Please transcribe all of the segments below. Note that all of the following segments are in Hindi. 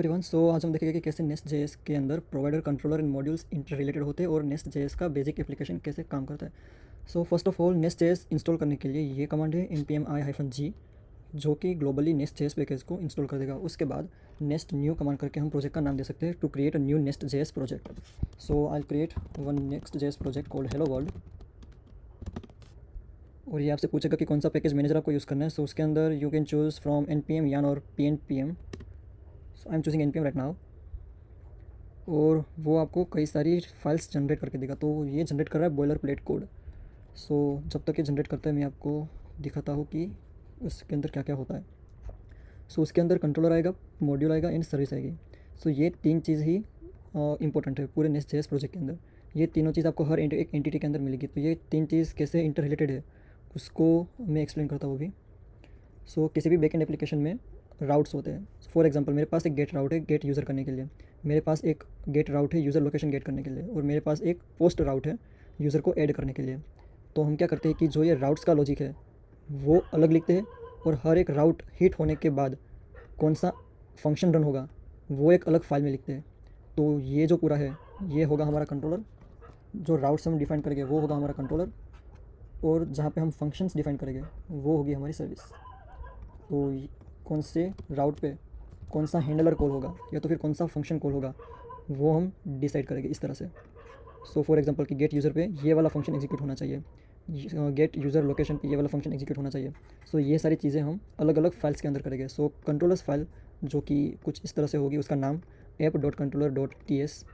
एवरीवन, सो आज हम देखेंगे कि कैसे नेस्ट जेएस के अंदर provider controller and modules inter related होते हैं और नेस्ट जेएस का बेसिक एप्लीकेशन कैसे काम करता है। So first of all nest JS install करने के लिए ये कमांड है npm-i-g, जो कि ग्लोबली नेस्ट जेएस पैकेज को इंस्टॉल कर देगा। उसके बाद नेस्ट न्यू कमांड करके हम प्रोजेक्ट का नाम दे सकते हैं to create a new Nest JS project. So I create one next JS project called hello world. और ये आपसे पूछेगा कि कौन सा पैकेज मैनेजर आपको यूज़ करना है। सो उसके अंदर you can choose from npm yarn और pnpm। So I am choosing npm right now. और वो आपको कई सारी फाइल्स जनरेट करके देगा। तो ये जनरेट कर रहा है बॉयलर प्लेट कोड। सो जब तक ये जनरेट करता है मैं आपको दिखाता हूँ कि उसके अंदर क्या क्या होता है। सो उसके अंदर कंट्रोलर आएगा, मॉड्यूल आएगा एंड सर्विस आएगी। सो ये तीन चीज़ ही इंपॉर्टेंट है पूरे नेस्ट जेएस प्रोजेक्ट के अंदर। ये तीनों चीज़ आपको हर एक एंटिटी के अंदर मिलेगी। तो ये तीन चीज़ कैसे इंटर रिलेटेड है उसको मैं एक्सप्लेन करता हूँ अभी। सो किसी भी बैकएंड एप्लीकेशन में राउट्स होते हैं। फॉर एग्जांपल मेरे पास एक गेट राउट है गेट यूज़र करने के लिए, मेरे पास एक गेट राउट है यूज़र लोकेशन गेट करने के लिए, और मेरे पास एक पोस्ट राउट है यूज़र को ऐड करने के लिए। तो हम क्या करते हैं कि जो ये राउट्स का लॉजिक है वो अलग लिखते हैं, और हर एक राउट हिट होने के बाद कौन सा फंक्शन रन होगा वो एक अलग फाइल में लिखते हैं। तो ये जो पूरा है ये होगा हमारा कंट्रोलर। जो राउट्स हम डिफाइन करेंगे वो होगा हमारा कंट्रोलर, और जहाँ पे हम फंक्शंस डिफाइन करेंगे वो होगी हमारी सर्विस। तो कौन से राउट पे कौन सा हैंडलर कॉल होगा या तो फिर कौन सा फंक्शन कॉल होगा वो हम डिसाइड करेंगे इस तरह से। सो फॉर एग्जांपल कि गेट यूज़र पे ये वाला फंक्शन एग्जीक्यूट होना चाहिए, गेट यूज़र लोकेशन पे ये वाला फंक्शन एग्जीक्यूट होना चाहिए। सो ये सारी चीज़ें हम अलग अलग फाइल्स के अंदर करेंगे। सो कंट्रोलर्स फाइल जो कि कुछ इस तरह से होगी, उसका नाम app.controller.ts।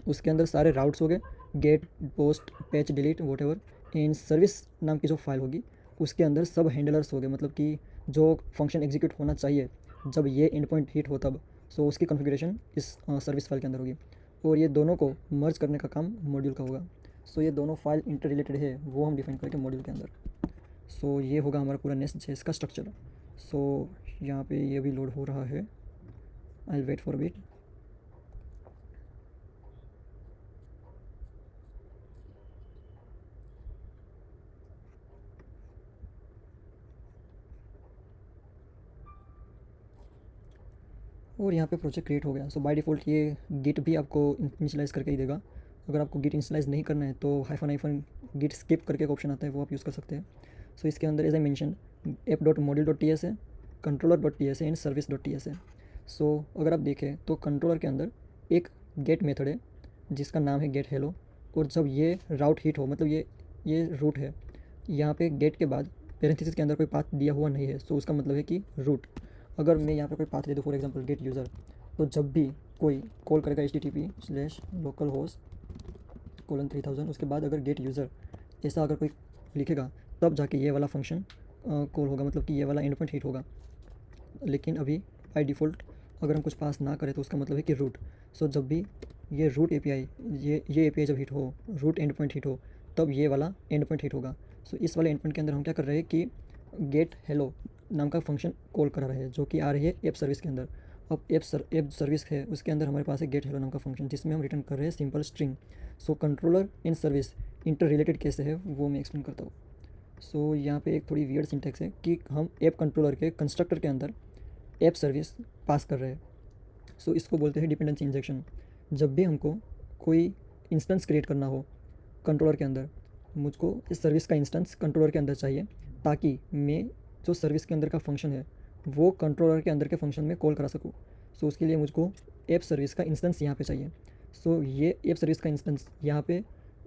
उसके अंदर सारे राउट्स हो गए, get post patch delete what ever. In service नाम की जो फाइल होगी उसके अंदर सब हैंडलर्स हो गए, मतलब कि जो फंक्शन एग्जीक्यूट होना चाहिए जब ये एंड पॉइंट हिट हो तब। सो उसकी कॉन्फ़िगरेशन इस सर्विस फाइल के अंदर होगी, और ये दोनों को मर्ज करने का काम मॉड्यूल का होगा। सो ये दोनों फाइल इंटर रिलेटेड है वो हम डिफाइन करेंगे मॉड्यूल के अंदर। सो ये होगा हमारा पूरा नेस्ट जेएस का स्ट्रक्चर। सो यहाँ पे ये भी लोड हो रहा है, आई वेट फॉर वेट। और यहाँ पे प्रोजेक्ट क्रिएट हो गया। सो बाय डिफ़ॉल्ट ये गिट भी आपको इनिशियलाइज़ करके ही देगा। अगर आपको गिट इनिशियलाइज़ नहीं करना है तो हाइफन गिट स्किप करके एक ऑप्शन आता है वो आप यूज़ कर सकते हैं। सो इसके अंदर एज आई मेंशन app.module.ts है, controller.ts है एंड service.ts है। सो अगर आप देखें तो कंट्रोलर के अंदर एक गेट मेथड है जिसका नाम है गेट हेलो। और जब ये राउट हिट हो, मतलब ये रूट है, यहाँ पे गेट के बाद पेरेंथेसिस के अंदर कोई पाथ दिया हुआ नहीं है, सो उसका मतलब है कि रूट। अगर मैं यहाँ पे कोई पाथ दे दूँ फॉर एग्जांपल गेट यूज़र, तो जब भी कोई कॉल करेगा http://localhost:3000, उसके बाद अगर गेट यूज़र ऐसा अगर कोई लिखेगा तब जाके ये वाला फंक्शन कॉल होगा, मतलब कि ये वाला एंड पॉइंट हिट होगा। लेकिन अभी बाय डिफ़ॉल्ट अगर हम कुछ पास ना करें तो उसका मतलब है कि रूट। सो जब भी ये रूट एपीआई ये एपीआई जब हिट हो, रूट एंड पॉइंट हिट हो, तब ये वाला एंड पॉइंट हिट होगा। सो इस वाले एंड पॉइंट के अंदर हम क्या कर रहे हैं कि गेट हेलो नाम का फंक्शन कॉल कर रहा है जो कि आ रही है ऐप सर्विस के अंदर। अब ऐप सर्विस है उसके अंदर हमारे पास है गेट हेलो नाम का फंक्शन जिसमें हम रिटर्न कर रहे हैं simple string. So controller in service inter related कैसे है वो मैं एक्सप्लेन करता हूँ। सो यहाँ पे एक थोड़ी वियर्ड सिंटैक्स है कि हम ऐप कंट्रोलर के कंस्ट्रक्टर के अंदर ऐप सर्विस पास कर रहे हैं। सो इसको बोलते हैं डिपेंडेंसी इंजेक्शन। जब भी हमको कोई इंस्टेंस क्रिएट करना हो कंट्रोलर के अंदर, मुझको इस सर्विस का इंस्टेंस कंट्रोलर के अंदर चाहिए ताकि मैं जो सर्विस के अंदर का फंक्शन है वो कंट्रोलर के अंदर के फंक्शन में कॉल करा सकूँ। सो उसके लिए मुझको ऐप सर्विस का इंस्टेंस यहाँ पे चाहिए। सो ये ऐप सर्विस का इंस्टेंस यहाँ पे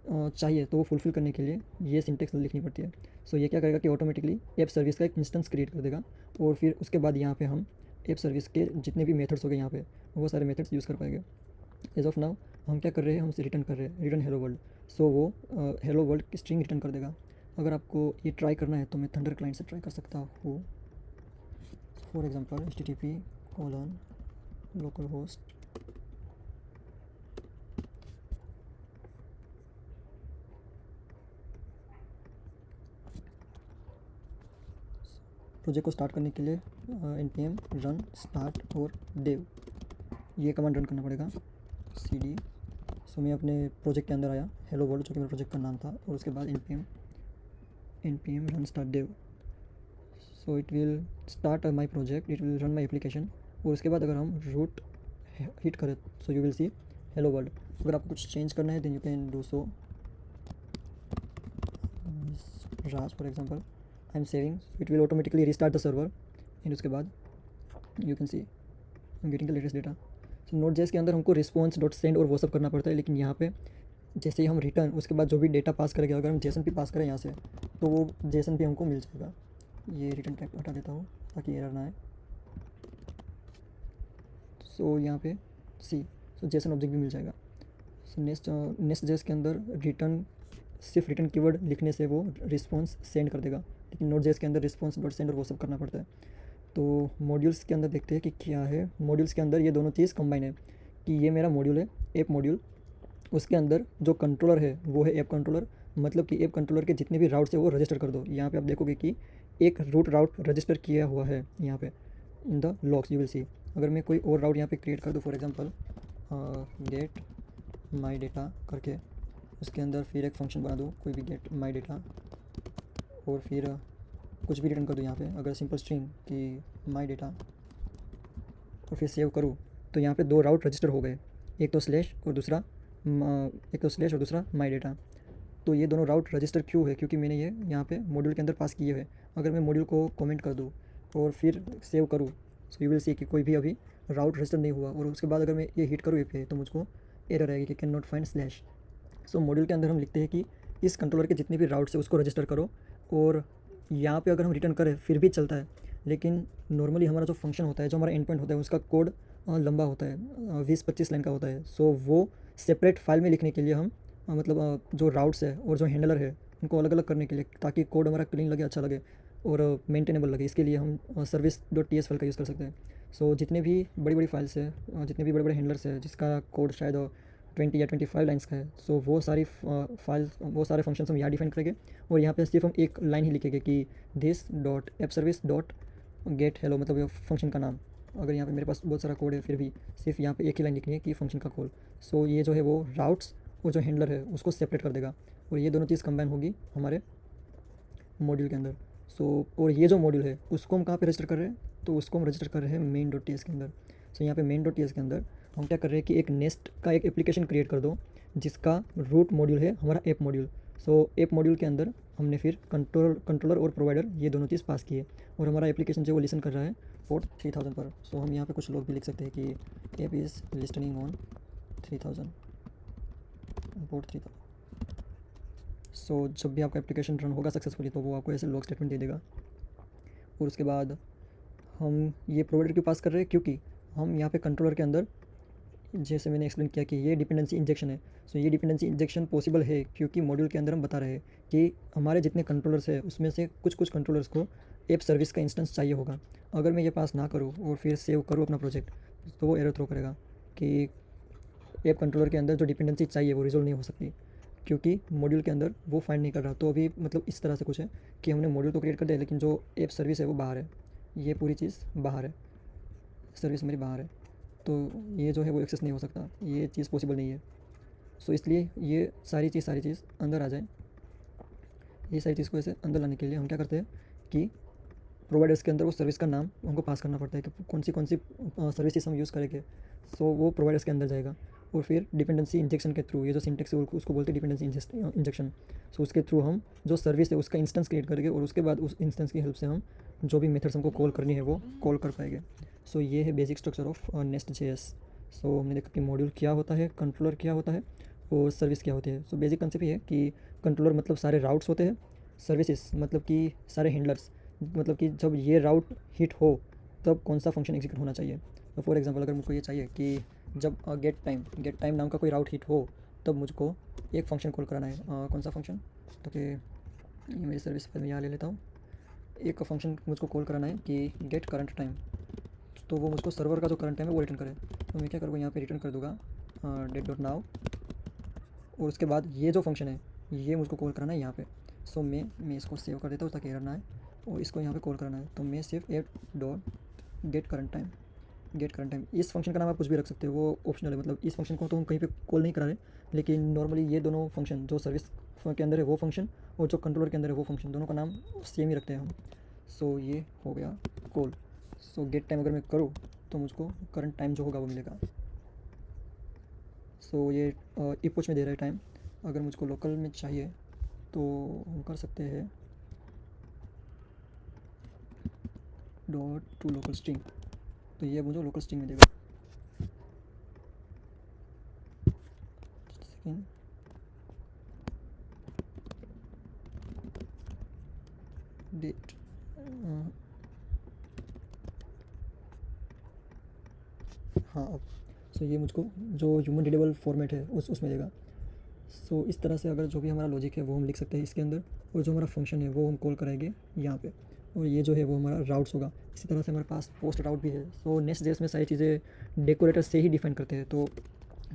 चाहिए, तो वो फुलफ़िल करने के लिए ये सिंटेक्स लिखनी पड़ती है। सो ये क्या करेगा कि ऑटोमेटिकली ऐप सर्विस का एक इंस्टेंस क्रिएट कर देगा, और फिर उसके बाद यहाँ पे हम ऐप सर्विस के जितने भी मेथड्स हो गए यहाँ पे वो सारे मेथड्स यूज़ कर पाएंगे। एज ऑफ नाउ हम क्या कर रहे हैं, हम रिटर्न कर रहे हैं रिटर्न हेलो वर्ल्ड। सो वो हेलो वर्ल्ड की स्ट्रिंग रिटर्न कर देगा। अगर आपको ये ट्राई करना है तो मैं थंडर क्लाइंट से ट्राई कर सकता हूँ। फॉर एग्जांपल http://localhost प्रोजेक्ट को स्टार्ट करने के लिए npm run start और dev ये कमांड रन करना पड़ेगा cd। सो मैं अपने प्रोजेक्ट के अंदर आया हेलो वर्ल्ड जो कि मेरे प्रोजेक्ट का नाम था, और उसके बाद npm run start dev। So it will start my project, it will run my application. और उसके बाद अगर हम रूट हिट करें so you will see hello world. अगर आपको कुछ चेंज करना है then you can do so. राज for example I am saving, it will automatically restart the server and उसके बाद you can see I am getting the latest data. So Node JS के अंदर हमको रिस्पॉन्स डॉट सेंड और वो सब करना पड़ता है, लेकिन यहाँ पे जैसे ही हम रिटर्न उसके बाद जो भी डेटा पास करेंगे, अगर हम जेसन भी पास करें यहाँ से तो वो जेसन भी हमको मिल जाएगा। ये रिटर्न टाइप हटा देता हूँ ताकि एरर ना आए। सो यहाँ पे सी सो जेसन ऑब्जेक्ट भी मिल जाएगा। सो नेक्स्ट जेएस के अंदर रिटर्न सिर्फ रिटर्न कीवर्ड लिखने से वो रिस्पॉन्स सेंड कर देगा, लेकिन नोट जेएस के अंदर रिस्पॉन्स डॉट सेंड और वो सब करना पड़ता है। तो मॉड्यूल्स के अंदर देखते हैं कि क्या है। मॉड्यूल्स के अंदर ये दोनों चीज़ कंबाइन है कि ये मेरा मॉड्यूल है ऐप मॉड्यूल, उसके अंदर जो कंट्रोलर है वो है ऐप कंट्रोलर, मतलब कि ऐप कंट्रोलर के जितने भी राउट्स है वो रजिस्टर कर दो। यहाँ पे आप देखोगे कि एक रूट राउट रजिस्टर किया हुआ है यहाँ पे in the logs you will सी। अगर मैं कोई और राउट यहाँ पे क्रिएट कर दूँ for example get my data करके, उसके अंदर फिर एक फंक्शन बना दूँ कोई भी गेट माई डेटा और फिर कुछ भी रिटर्न कर दूँ यहाँ पे, अगर सिंपल स्ट्रिंग कि माई डेटा और फिर सेव करूँ तो यहाँ पे दो राउट रजिस्टर हो गए, एक तो स्लैश और दूसरा माई डेटा। तो ये दोनों राउट रजिस्टर क्यों है, क्योंकि मैंने ये यहाँ पे मॉड्यूल के अंदर पास किए हुए। अगर मैं मॉड्यूल को कमेंट कर दूँ और फिर सेव करूँ सो यू विल सी कि कोई भी अभी राउट रजिस्टर नहीं हुआ, और उसके बाद अगर मैं ये हिट करूँ ये पे तो मुझको एरर आएगी कि can not find slash. So module के अंदर हम लिखते हैं कि इस कंट्रोलर के जितने भी राउट्स है उसको रजिस्टर करो, और यहाँ पे अगर हम रिटर्न करें फिर भी चलता है, लेकिन नॉर्मली हमारा जो फंक्शन होता है, जो हमारा एंड पॉइंट होता है, उसका कोड लंबा होता है, 20-25 लाइन का होता है। सो वो सेपरेट फाइल में लिखने के लिए हम मतलब जो राउट्स है और जो हैंडलर है उनको अलग अलग करने के लिए, ताकि कोड हमारा क्लीन लगे, अच्छा लगे और मेंटेनेबल लगे, इसके लिए हम service dot T S file का यूज़ कर सकते हैं। सो जितने भी बड़ी बड़ी फाइल्स है, जितने भी बड़े बड़े हैंडलर्स है जिसका कोड शायद 20 या 25 लाइन्स का है, सो वो सारी फाइल्स, वो सारे फंक्शंस हम यहाँ डिफाइन करेंगे, और यहाँ पे सिर्फ हम एक लाइन ही लिखेंगे कि this dot app service dot gate hello, मतलब ये फंक्शन का नाम। अगर यहाँ पे मेरे पास बहुत सारा कोड है फिर भी सिर्फ यहाँ पे एक ही लाइन लिखनी है कि फंक्शन का कॉल। सो ये जो है वो राउट्स और जो हैंडलर है उसको सेपरेट कर देगा, और ये दोनों चीज़ कंबाइन होगी हमारे मॉड्यूल के अंदर। सो और ये जो मॉड्यूल है उसको हम कहाँ पे रजिस्टर कर रहे हैं, तो उसको हम रजिस्टर कर रहे हैं मेन डॉट टी एस के अंदर। सो यहाँ पे मेन डॉट टी एस के अंदर हम क्या कर रहे हैं कि एक नेस्ट का एक एप्लीकेशन क्रिएट कर दो जिसका रूट मॉड्यूल है हमारा ऐप मॉड्यूल। सो ऐप मॉड्यूल के अंदर हमने फिर कंट्रोलर और प्रोवाइडर ये दोनों चीज़ पास की है, और हमारा एप्लीकेशन जो वो लिसन कर रहा है पोर्ट 3000 पर। सो हम यहाँ पे कुछ लोग भी लिख सकते हैं कि app is listening on 3000 port 3000। सो जब भी आपका एप्लीकेशन रन होगा सक्सेसफुली तो वो आपको ऐसे लॉग स्टेटमेंट दे देगा। और उसके बाद हम ये प्रोवाइडर क्यों पास कर रहे हैं, क्योंकि हम यहाँ पे कंट्रोलर के अंदर जैसे मैंने एक्सप्लेन किया कि ये डिपेंडेंसी इंजेक्शन है। सो ये डिपेंडेंसी इंजेक्शन पॉसिबल है क्योंकि मॉड्यूल के अंदर हम बता रहे हैं कि हमारे जितने कंट्रोलर्स हैं उसमें से कुछ कुछ कंट्रोलर्स को ऐप सर्विस का इंस्टेंस चाहिए होगा। अगर मैं ये पास ना करूँ और फिर सेव करूँ अपना प्रोजेक्ट तो वो एरर थ्रो करेगा कि ऐप कंट्रोलर के अंदर जो डिपेंडेंसी चाहिए वो रिजोल्व नहीं हो सकती, क्योंकि मॉड्यूल के अंदर वो फाइंड नहीं कर रहा। तो अभी मतलब इस तरह से कुछ है कि हमने मॉड्यूल तो क्रिएट कर दिया लेकिन जो ऐप सर्विस है वो बाहर है, ये पूरी चीज़ बाहर है, सर्विस मेरी बाहर है, तो ये जो है वो एक्सेस नहीं हो सकता, ये चीज़ पॉसिबल नहीं है। सो इसलिए ये सारी चीज़ अंदर आ जाए। ये सारी चीज़ को ऐसे अंदर लाने के लिए हम क्या करते हैं कि प्रोवाइडर्स के अंदर वो सर्विस का नाम हमको पास करना पड़ता है कि कौन सी सर्विसेज हम यूज़ करेंगे। सो वो प्रोवाइडर्स के अंदर जाएगा, और फिर डिपेंडेंसी इंजेक्शन के थ्रू, ये जो सिंटेक्स है उसको बोलते हैं डिपेंडेंसी इंजेक्शन। सो उसके थ्रू हम जो सर्विस है उसका इंस्टेंस क्रिएट करेंगे, और उसके बाद उस इंस्टेंस की हेल्प से हम जो भी मेथड्स हमको कॉल करनी है वो कॉल कर पाएंगे। सो ये है basic structure of Nest JS. So हमने देखा कि मॉड्यूल क्या होता है, कंट्रोलर क्या होता है और सर्विस क्या होती है। सो बेसिक कंसेप्ट ये है कि कंट्रोलर मतलब सारे राउट्स होते हैं, सर्विसेज मतलब कि सारे हैंडलर्स, मतलब कि जब ये राउट हिट हो तब कौन सा फंक्शन एग्जीक्यूट होना चाहिए। तो फॉर एग्जांपल अगर मुझको ये चाहिए कि जब गेट टाइम नाम का कोई राउट हिट हो तब मुझको एक फ़ंक्शन कॉल कराना है। कौन सा फंक्शन, तो कि ये मेरी सर्विस फाइल में यहाँ ले लेता हूँ। एक फंक्शन मुझको कॉल कराना है कि गेट करंट टाइम, तो वो मुझको सर्वर का जो करंट टाइम है वो रिटर्न करे। तो मैं क्या करूँगा, यहाँ पे रिटर्न कर दूँगा डेट डॉट नाउ, और उसके बाद ये जो फंक्शन है ये मुझको कॉल कराना है यहाँ पे। सो मैं इसको सेव कर देता हूँ ताकि एरर ना आए, और इसको यहाँ पे कॉल कराना है। तो मैं सिर्फ app dot gate current time, इस फंक्शन का नाम आप कुछ भी रख सकते हो, वो ऑप्शनल है। मतलब इस फंक्शन को तो हम कहीं पे कॉल नहीं करा रहे, लेकिन नॉर्मली ये दोनों फंक्शन जो सर्विस के अंदर है वो फंक्शन और जो कंट्रोलर के अंदर है वो फंक्शन, दोनों का नाम सेम ही रखते हैं हम। सो ये हो गया कॉल। सो गेट टाइम अगर मैं करूँ तो मुझको करंट टाइम जो होगा वो मिलेगा। सो ये इपोच में दे रहा है टाइम। अगर मुझको लोकल में चाहिए तो हम कर सकते हैं डॉट टू लोकल स्ट्रिंग, तो ये मुझे लोकल स्ट्रिंग में देगा। सेकेंड डेट, हाँ अब सो ये मुझको जो ह्यूमन रीडेबल फॉर्मेट है उसमें देगा। सो इस तरह से अगर जो भी हमारा लॉजिक है वो हम लिख सकते हैं इसके अंदर, और जो हमारा फंक्शन है वो हम कॉल कराएंगे यहाँ पे, और ये जो है वो हमारा राउट्स होगा। इसी तरह से हमारे पास पोस्ट राउट भी है। सो नेक्स्ट जेएस में सारी चीज़ें डेकोरेटर से ही डिफाइन करते हैं, तो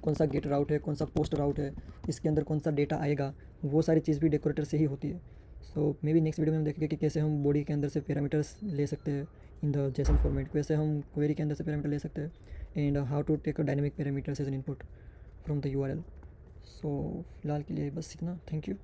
कौन सा गेट राउट है, कौन सा पोस्ट राउट है, इसके अंदर कौन सा डेटा आएगा, वो सारी चीज़ भी डेकोरेटर से ही होती है। सो मे बी नेक्स्ट वीडियो में हम देखेंगे कि कैसे हम बॉडी के अंदर से पैरामीटर्स ले सकते हैं इन द जेसन फॉर्मेट, कैसे हम क्वेरी के अंदर से पैरामीटर ले सकते हैं, and how to take a dynamic parameters as an input from the URL. So फिलहाल के लिए बस इतना, थैंक यू।